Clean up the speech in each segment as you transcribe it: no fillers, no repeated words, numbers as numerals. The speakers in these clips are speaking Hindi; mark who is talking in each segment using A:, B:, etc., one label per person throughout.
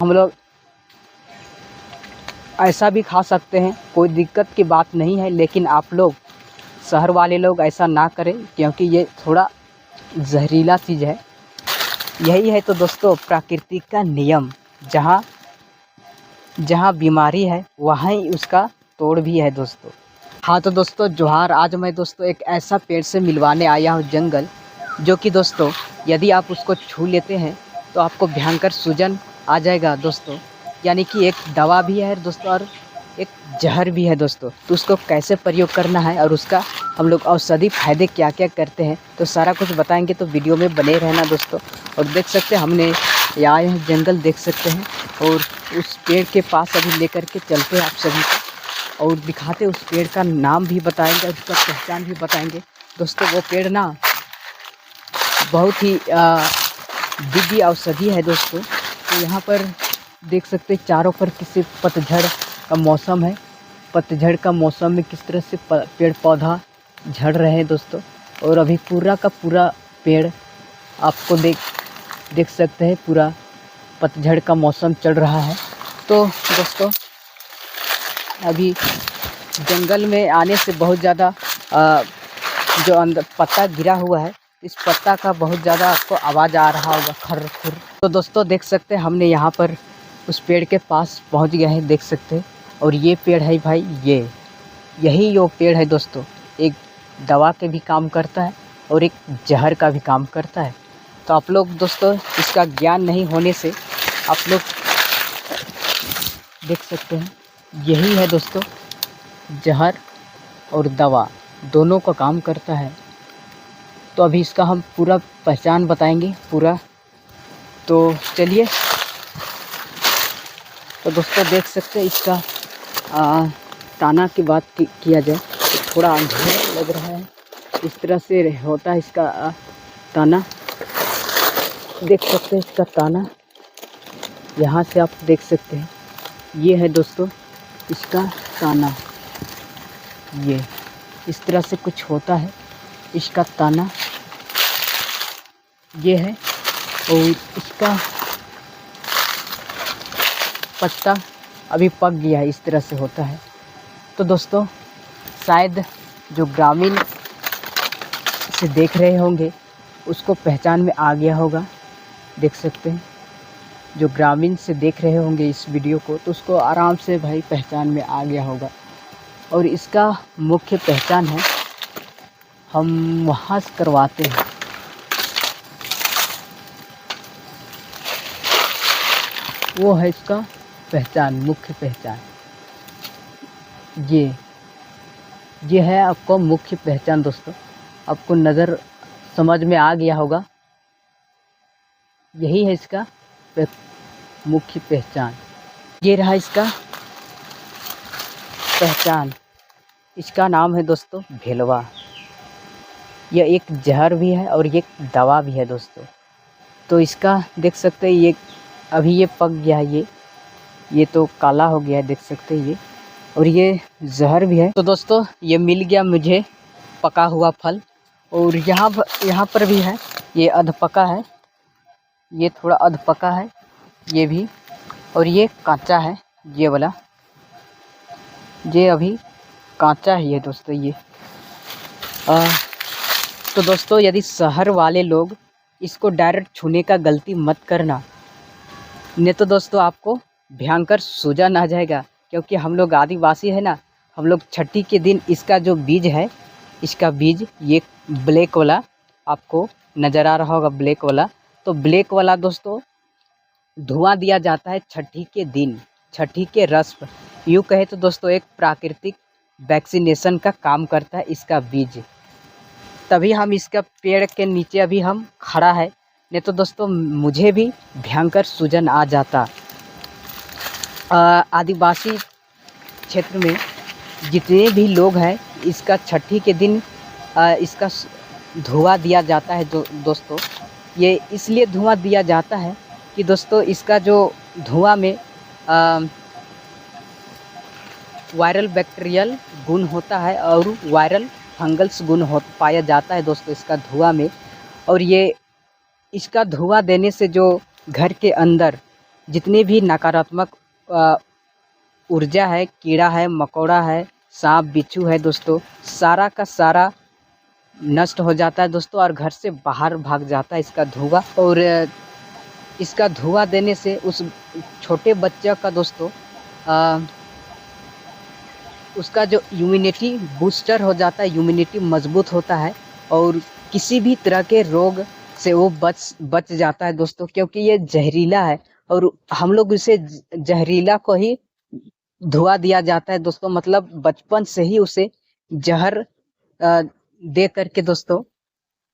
A: हम लोग ऐसा भी खा सकते हैं, कोई दिक्कत की बात नहीं है। लेकिन आप लोग शहर वाले लोग ऐसा ना करें, क्योंकि ये थोड़ा जहरीला चीज़ है। यही है तो दोस्तों प्रकृति का नियम, जहाँ जहाँ बीमारी है वहाँ ही उसका तोड़ भी है दोस्तों। हाँ तो दोस्तों जोहार। आज मैं दोस्तों एक ऐसा पेड़ से मिलवाने आया हूँ जंगल, जो कि दोस्तों यदि आप उसको छू लेते हैं तो आपको भयंकर सूजन आ जाएगा दोस्तों। यानी कि एक दवा भी है दोस्तों और एक जहर भी है दोस्तों। तो उसको कैसे प्रयोग करना है और उसका हम लोग औषधि फ़ायदे क्या क्या करते हैं, तो सारा कुछ बताएंगे। तो वीडियो में बने रहना दोस्तों। और देख सकते हैं हमने यहाँ यह जंगल देख सकते हैं, और उस पेड़ के पास अभी लेकर के चलते हैं आप सभी को, और दिखाते उस पेड़ का नाम भी बताएंगे और उसका पहचान भी बताएंगे दोस्तों। वो पेड़ ना बहुत ही दिव्य औषधि है दोस्तों। तो यहाँ पर देख सकते हैं चारों पर किसी पतझड़ का मौसम है। पतझड़ का मौसम में किस तरह से पेड़ पौधा झड़ रहे हैं दोस्तों। और अभी पूरा का पूरा पेड़ आपको देख सकते हैं, पूरा पतझड़ का मौसम चल रहा है। तो दोस्तों अभी जंगल में आने से बहुत ज़्यादा जो अंदर पत्ता गिरा हुआ है, इस पत्ता का बहुत ज़्यादा आपको आवाज़ आ रहा होगा, खर खुर। तो दोस्तों देख सकते हैं हमने यहाँ पर उस पेड़ के पास पहुँच गए हैं, देख सकते हैं। और ये पेड़ है भाई, यही वो पेड़ है दोस्तों। एक दवा के भी काम करता है और एक जहर का भी काम करता है। तो आप लोग दोस्तों इसका ज्ञान नहीं होने से आप लोग देख सकते हैं, यही है दोस्तों जहर और दवा दोनों का काम करता है। तो अभी इसका हम पूरा पहचान बताएंगे पूरा। तो चलिए। तो दोस्तों देख सकते हैं इसका ताना की बात किया जाए तो थोड़ा अंधेरा लग रहा है। इस तरह से होता है इसका ताना। देख सकते हैं इसका ताना, यहाँ से आप देख सकते हैं। ये है दोस्तों इसका ताना, ये इस तरह से कुछ होता है इसका ताना, ये है। और इसका पत्ता अभी पक गया है, इस तरह से होता है। तो दोस्तों शायद जो ग्रामीण से देख रहे होंगे उसको पहचान में आ गया होगा। देख सकते हैं जो ग्रामीण से देख रहे होंगे इस वीडियो को, तो उसको आराम से भाई पहचान में आ गया होगा। और इसका मुख्य पहचान है, हम वहाँ से करवाते हैं। वो है इसका पहचान, मुख्य पहचान। ये है आपको मुख्य पहचान दोस्तों। आपको नज़र समझ में आ गया होगा, यही है इसका मुख्य पहचान। ये रहा इसका पहचान। इसका नाम है दोस्तों भेलवा। यह एक जहर भी है और ये दवा भी है दोस्तों। तो इसका देख सकते हैं, ये अभी ये पक गया है, ये तो काला हो गया है, देख सकते हैं ये। और ये जहर भी है। तो दोस्तों ये मिल गया मुझे पका हुआ फल। और यहाँ पर भी है, ये अधपका है, ये थोड़ा अधपका है ये भी। और ये कांचा है, ये वाला, ये अभी कांचा ही है दोस्तों ये। तो दोस्तों यदि शहर वाले लोग इसको डायरेक्ट छूने का गलती मत करना, नहीं तो दोस्तों आपको भयंकर सूजन आ जाएगा। क्योंकि हम लोग आदिवासी है ना, हम लोग छठी के दिन इसका जो बीज है, इसका बीज ये ब्लैक वाला आपको नज़र आ रहा होगा, ब्लैक वाला। तो ब्लैक वाला दोस्तों धुआं दिया जाता है छठी के दिन, छठी के रस पर। यूँ कहे तो दोस्तों एक प्राकृतिक वैक्सीनेशन का काम करता है इसका बीज। तभी हम इसका पेड़ के नीचे अभी हम खड़ा है, नहीं तो दोस्तों मुझे भी भयंकर सूजन आ जाता। आदिवासी क्षेत्र में जितने भी लोग हैं, इसका छठी के दिन इसका धुआं दिया जाता है दोस्तों। ये इसलिए धुआं दिया जाता है कि दोस्तों इसका जो धुआं में वायरल बैक्टीरियल गुण होता है और वायरल फंगल्स गुण पाया जाता है दोस्तों इसका धुआं में। और ये इसका धुआं देने से जो घर के अंदर जितने भी नकारात्मक ऊर्जा है, कीड़ा है, मकोड़ा है, सांप बिच्छू है दोस्तों, सारा का सारा नष्ट हो जाता है दोस्तों और घर से बाहर भाग जाता है इसका धुआं। और इसका धुआं देने से उस छोटे बच्चे का दोस्तों उसका जो इम्यूनिटी बूस्टर हो जाता है, इम्यूनिटी मजबूत होता है और किसी भी तरह के रोग से वो बच जाता है दोस्तों, क्योंकि ये जहरीला है और हम लोग इसे जहरीला को ही धुआं दिया जाता है दोस्तों। मतलब बचपन से ही उसे जहर दे करके दोस्तों,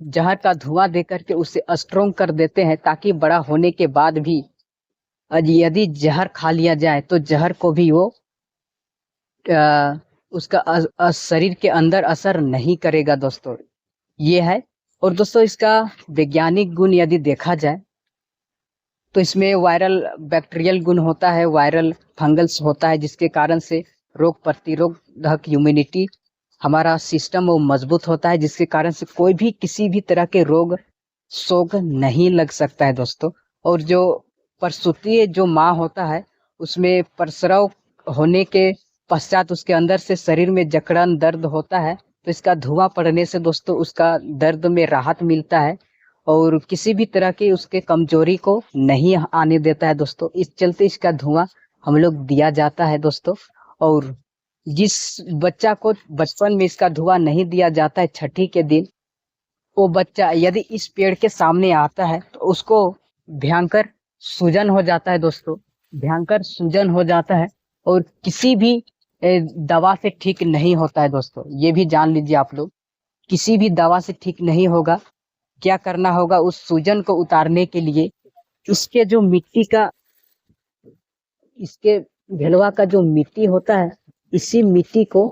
A: जहर का धुआं दे करके उसे स्ट्रोंग कर देते हैं, ताकि बड़ा होने के बाद भी यदि जहर खा लिया जाए तो जहर को भी वो उसका शरीर के अंदर असर नहीं करेगा दोस्तों, ये है। और दोस्तों इसका वैज्ञानिक गुण यदि देखा जाए तो इसमें वायरल बैक्टीरियल गुण होता है, वायरल फंगल्स होता है, जिसके कारण से रोग प्रतिरोधक इम्यूनिटी हमारा सिस्टम वो मजबूत होता है, जिसके कारण से कोई भी किसी भी तरह के रोग शोक नहीं लग सकता है दोस्तों। और जो प्रसूति जो माँ होता है उसमें प्रसव होने के पश्चात उसके अंदर से शरीर में जकड़न दर्द होता है, तो इसका धुआं पड़ने से दोस्तों उसका दर्द में राहत मिलता है और किसी भी तरह की उसके कमजोरी को नहीं आने देता है दोस्तों। इस चलते इसका धुआं हम लोग दिया जाता है दोस्तों। और जिस बच्चा को बचपन में इसका धुआं नहीं दिया जाता है, छठी के दिन वो बच्चा यदि इस पेड़ के सामने आता है तो उसको भयंकर सूजन हो जाता है दोस्तों, भयंकर सूजन हो जाता है और किसी भी दवा से ठीक नहीं होता है दोस्तों, ये भी जान लीजिए आप लोग, किसी भी दवा से ठीक नहीं होगा। क्या करना होगा, उस सूजन को उतारने के लिए इसके जो मिट्टी का, इसके भेलवा का जो मिट्टी होता है, इसी मिट्टी को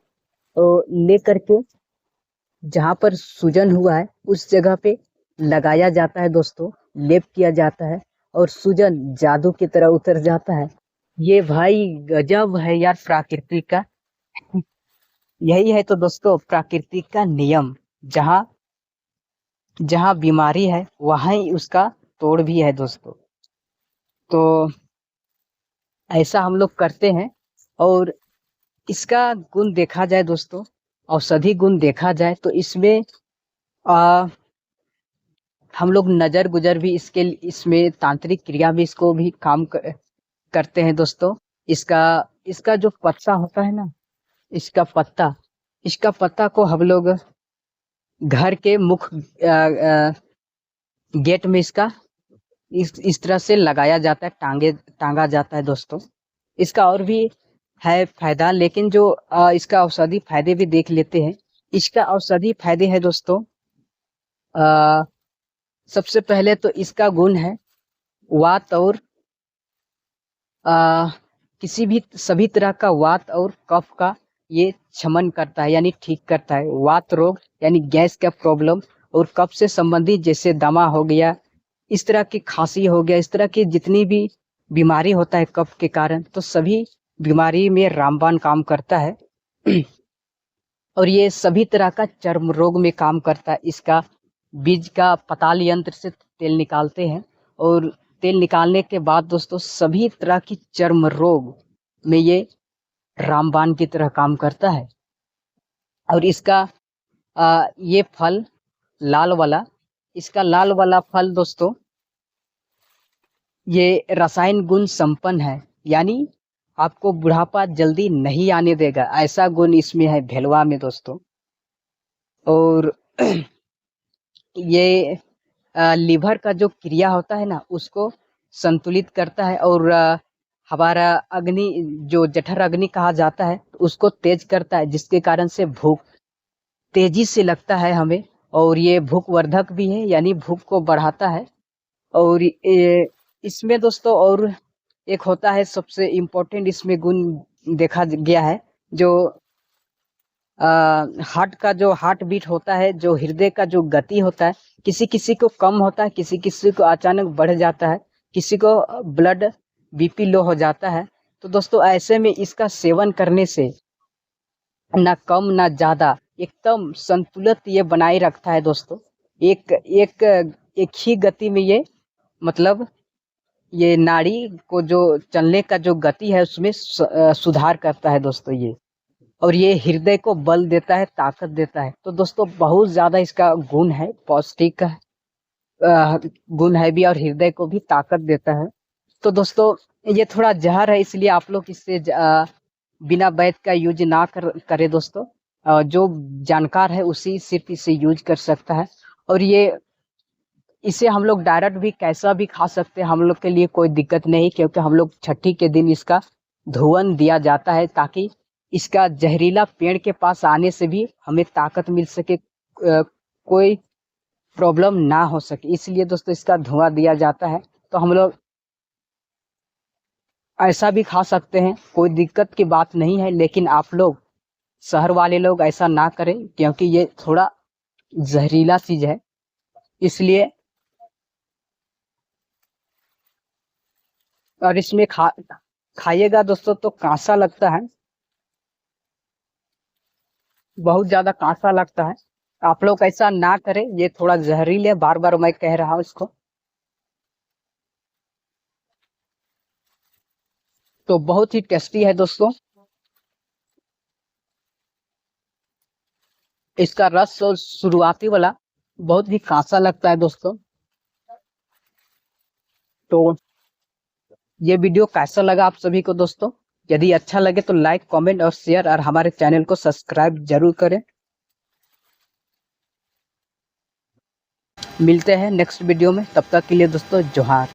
A: ले करके जहां पर सूजन हुआ है उस जगह पे लगाया जाता है दोस्तों, लेप किया जाता है और सूजन जादू की तरह उतर जाता है। ये भाई गजब है यार प्रकृति का। यही है तो दोस्तों प्रकृति का नियम, जहां जहां बीमारी है वहां ही उसका तोड़ भी है दोस्तों। तो ऐसा हम लोग करते हैं। और इसका गुण देखा जाए दोस्तों, औषधि गुण देखा जाए तो इसमें हम लोग नजर गुजर भी इसमें तांत्रिक क्रिया भी इसको भी काम करते हैं दोस्तों। इसका जो पत्ता होता है ना, इसका पत्ता को हम लोग घर के मुख गेट में इसका इस तरह से लगाया जाता है, टांगा जाता है दोस्तों। इसका और भी है फायदा, लेकिन जो इसका औषधि फायदे भी देख लेते हैं। इसका औषधि फायदे है दोस्तों, सबसे पहले तो इसका गुण है वात और किसी भी सभी तरह का वात और कफ का ये शमन करता है, यानी ठीक करता है। वात रोग यानी गैस का प्रॉब्लम और कफ से संबंधित जैसे दमा हो गया, इस तरह की खांसी हो गया, इस तरह की जितनी भी बीमारी होता है कफ के कारण, तो सभी बीमारी में रामबाण काम करता है। और ये सभी तरह का चर्म रोग में काम करता है। इसका बीज का पताल यंत्र से तेल निकालते हैं और तेल निकालने के बाद दोस्तों सभी तरह की चर्म रोग में ये रामबाण की तरह काम करता है। और इसका ये फल लाल वाला फल दोस्तों ये रसायन गुण संपन्न है, यानी आपको बुढ़ापा जल्दी नहीं आने देगा, ऐसा गुण इसमें है भेलवा में दोस्तों। और ये लीवर का जो क्रिया होता है ना उसको संतुलित करता है और हमारा अग्नि जो जठर अग्नि कहा जाता है उसको तेज करता है, जिसके कारण से भूख तेजी से लगता है हमें। और ये भूख वर्धक भी है, यानी भूख को बढ़ाता है। और इसमें दोस्तों और एक होता है सबसे इम्पोर्टेंट इसमें गुण देखा गया है, जो हार्ट का जो हार्ट बीट होता है, जो हृदय का जो गति होता है, किसी किसी को कम होता है, किसी किसी को अचानक बढ़ जाता है, किसी को ब्लड बीपी लो हो जाता है। तो दोस्तों ऐसे में इसका सेवन करने से ना कम ना ज्यादा एकदम संतुलित ये बनाए रखता है दोस्तों। एक एक एक ही गति में ये मतलब ये नाड़ी को जो चलने का जो गति है उसमें सुधार करता है दोस्तों ये। और ये हृदय को बल देता है, ताकत देता है। तो दोस्तों बहुत ज्यादा इसका गुण है, पौष्टिक गुण है भी, और हृदय को भी ताकत देता है। तो दोस्तों ये थोड़ा जहर है, इसलिए आप लोग इससे बिना वैद का यूज ना करे दोस्तों। जो जानकार है उसी सिर्फ इसे यूज कर सकता है। और ये इसे हम लोग डायरेक्ट भी कैसा भी खा सकते हैं, हम लोग के लिए कोई दिक्कत नहीं, क्योंकि हम लोग छठी के दिन इसका धुवन दिया जाता है, ताकि इसका जहरीला पेड़ के पास आने से भी हमें ताकत मिल सके, कोई प्रॉब्लम ना हो सके, इसलिए दोस्तों इसका धुआं दिया जाता है। तो हम लोग ऐसा भी खा सकते हैं, कोई दिक्कत की बात नहीं है, लेकिन आप लोग शहर वाले लोग ऐसा ना करें, क्योंकि ये थोड़ा जहरीला चीज है, इसलिए। और इसमें खाइएगा दोस्तों तो कांसा लगता है, बहुत ज्यादा कांसा लगता है। आप लोग ऐसा ना करें, ये थोड़ा जहरीले, बार बार मैं कह रहा हूँ इसको। तो बहुत ही टेस्टी है दोस्तों। इसका रस और शुरुआती वाला बहुत ही कांसा लगता है दोस्तों। तो ये वीडियो कैसा लगा आप सभी को दोस्तों? यदि अच्छा लगे तो लाइक, कमेंट और शेयर, और हमारे चैनल को सब्सक्राइब जरूर करें। मिलते हैं नेक्स्ट वीडियो में, तब तक के लिए दोस्तों जोहार।